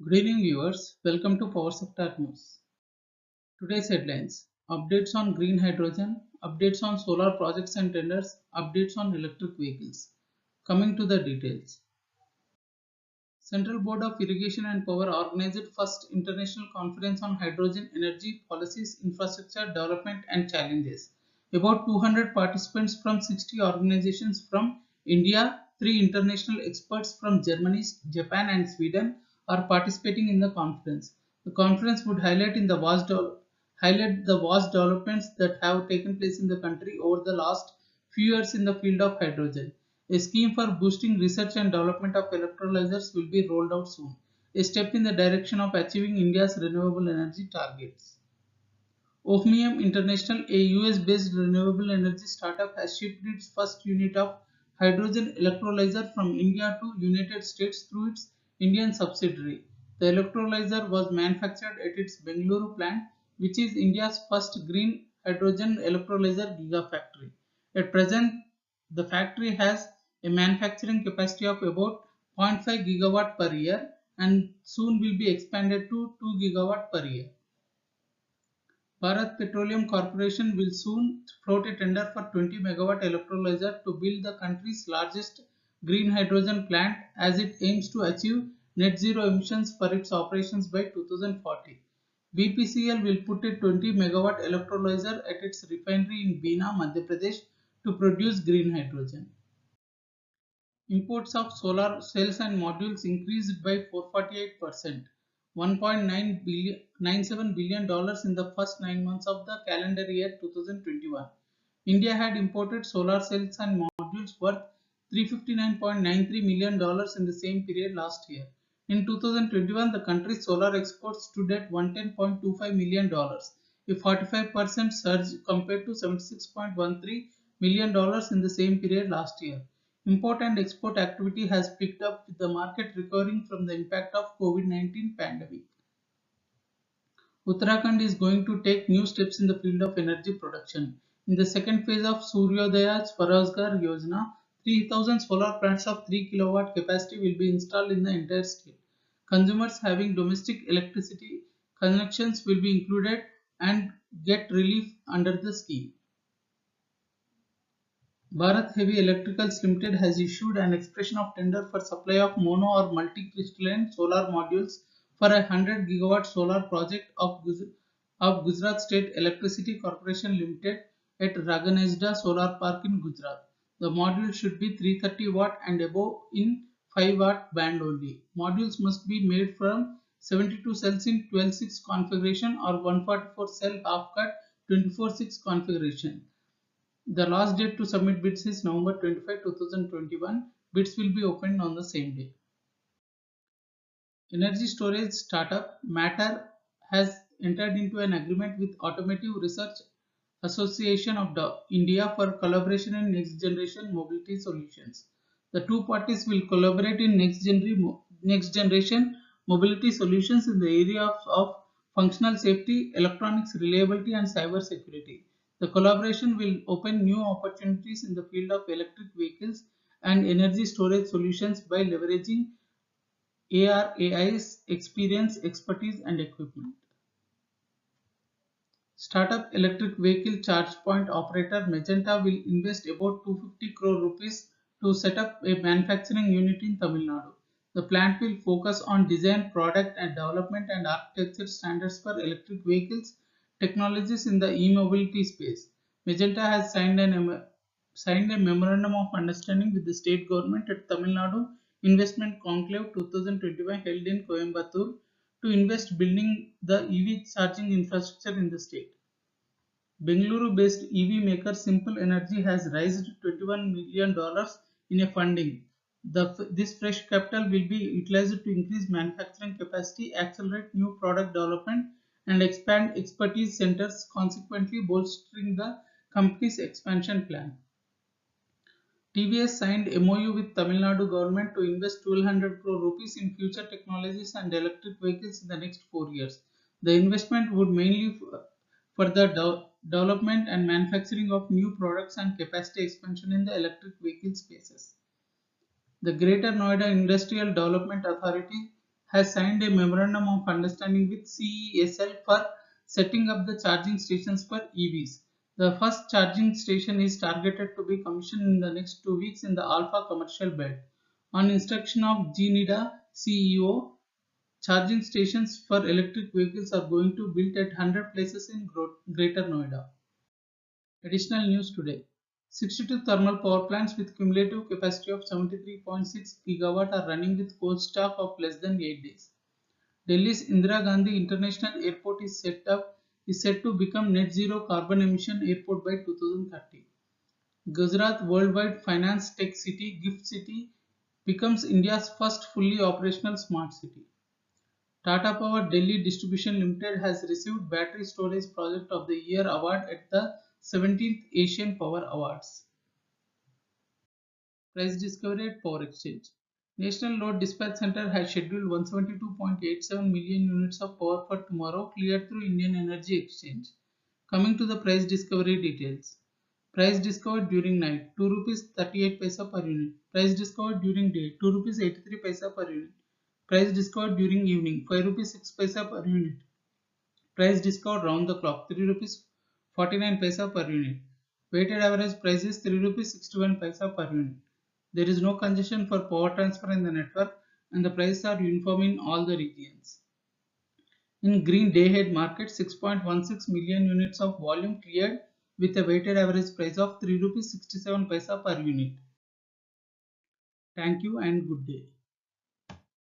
Good evening viewers, welcome to Power Sector News. Today's headlines: updates on green hydrogen, updates on solar projects and tenders, updates on electric vehicles. Coming to the details. Central Board of Irrigation and Power organized first international conference on hydrogen energy policies, infrastructure development and challenges. About 200 participants from 60 organizations from India, 3 international experts from Germany, Japan and Sweden are participating in the conference. The conference would highlight the vast developments that have taken place in the country over the last few years in the field of hydrogen. A scheme for boosting research and development of electrolyzers will be rolled out soon, a step in the direction of achieving India's renewable energy targets. Ohmium International, a US-based renewable energy startup, has shipped its first unit of hydrogen electrolyzer from India to United States through its Indian subsidiary. The electrolyzer was manufactured at its Bengaluru plant, which is India's first green hydrogen electrolyzer gigafactory. At present, the factory has a manufacturing capacity of about zero point 0.5 gigawatt per year and soon will be expanded to 2 gigawatt per year. Bharat Petroleum Corporation will soon float a tender for 20 megawatt electrolyzer to build the country's largest green hydrogen plant as it aims to achieve net zero emissions for its operations by 2040. BPCL will put a 20 megawatt electrolyzer at its refinery in Bina, Madhya Pradesh to produce green hydrogen. Imports of solar cells and modules increased by 448%, $1.97 billion in the first 9 months of the calendar year 2021. India had imported solar cells and modules worth $359.93 million in the same period last year. In 2021, the country's solar exports stood at $110.25 million, a 45% surge compared to $76.13 million in the same period last year. Import and export activity has picked up with the market recovering from the impact of COVID-19 pandemic. Uttarakhand is going to take new steps in the field of energy production. In the second phase of Suryodaya Swarozgar Yojana, 3,000 solar plants of 3 kilowatt capacity will be installed in the entire state. Consumers having domestic electricity connections will be included and get relief under the scheme. Bharat Heavy Electricals Limited has issued an expression of tender for supply of mono or multi-crystalline solar modules for a 100 gigawatt solar project of Gujarat State Electricity Corporation Limited at Raganejda Solar Park in Gujarat. The module should be 330 watt and above in 5 watt band only. Modules must be made from 72 cells in 12/6 configuration or 144 cell half cut 24/6 configuration. The last date to submit bids is November 25, 2021. Bids will be opened on the same day. Energy storage startup Matter has entered into an agreement with Automotive Research Association of India for collaboration in next generation mobility solutions. The two parties will collaborate in next generation mobility solutions in the area of functional safety, electronics reliability and cyber security. The collaboration will open new opportunities in the field of electric vehicles and energy storage solutions by leveraging ARAI's experience, expertise and equipment. Startup electric vehicle charge point operator Magenta will invest about 250 crore rupees to set up a manufacturing unit in Tamil Nadu. The plant will focus on design, product and development and architecture standards for electric vehicles technologies in the e-mobility space. Magenta has signed a memorandum of understanding with the state government at Tamil Nadu Investment Conclave 2021 held in Coimbatore to invest building the EV charging infrastructure in the state. Bengaluru-based EV maker Simple Energy has raised $21 million in a funding. This fresh capital will be utilized to increase manufacturing capacity, accelerate new product development, and expand expertise centers, consequently bolstering the company's expansion plan. TVS signed MOU with Tamil Nadu government to invest 1200 crore rupees in future technologies and electric vehicles in the next 4 years. The investment would mainly for the development and manufacturing of new products and capacity expansion in the electric vehicle spaces. The Greater Noida Industrial Development Authority has signed a memorandum of understanding with CESL for setting up the charging stations for EVs. The first charging station is targeted to be commissioned in the next 2 weeks in the Alpha commercial belt. On instruction of GNIDA CEO, charging stations for electric vehicles are going to be built at 100 places in Greater Noida. Additional news today. 62 thermal power plants with cumulative capacity of 73.6 gigawatt are running with cold stock of less than 8 days. Delhi's Indira Gandhi International Airport is set to become net zero carbon emission airport by 2030. Gujarat Worldwide Finance Tech City Gift City becomes India's first fully operational smart city. Tata Power Delhi Distribution Limited has received Battery Storage Project of the Year award at the 17th Asian Power Awards. Price discovery at Power Exchange. National Load Dispatch Center has scheduled 172.87 million units of power for tomorrow cleared through Indian Energy Exchange. Coming to the price discovery details. Price discovered during night 2 rupees 38 paisa per unit. Price discovered during day 2 rupees 83 paisa per unit. Price discovered during evening 5 rupees 6 paisa per unit. Price discovered round the clock 3 rupees 49 paisa per unit. Weighted average price is 3 rupees 61 paisa per unit. There is no congestion for power transfer in the network and the prices are uniform in all the regions. In green day-ahead market, 6.16 million units of volume cleared with a weighted average price of 3 rupees 67 paisa per unit. Thank you and good day.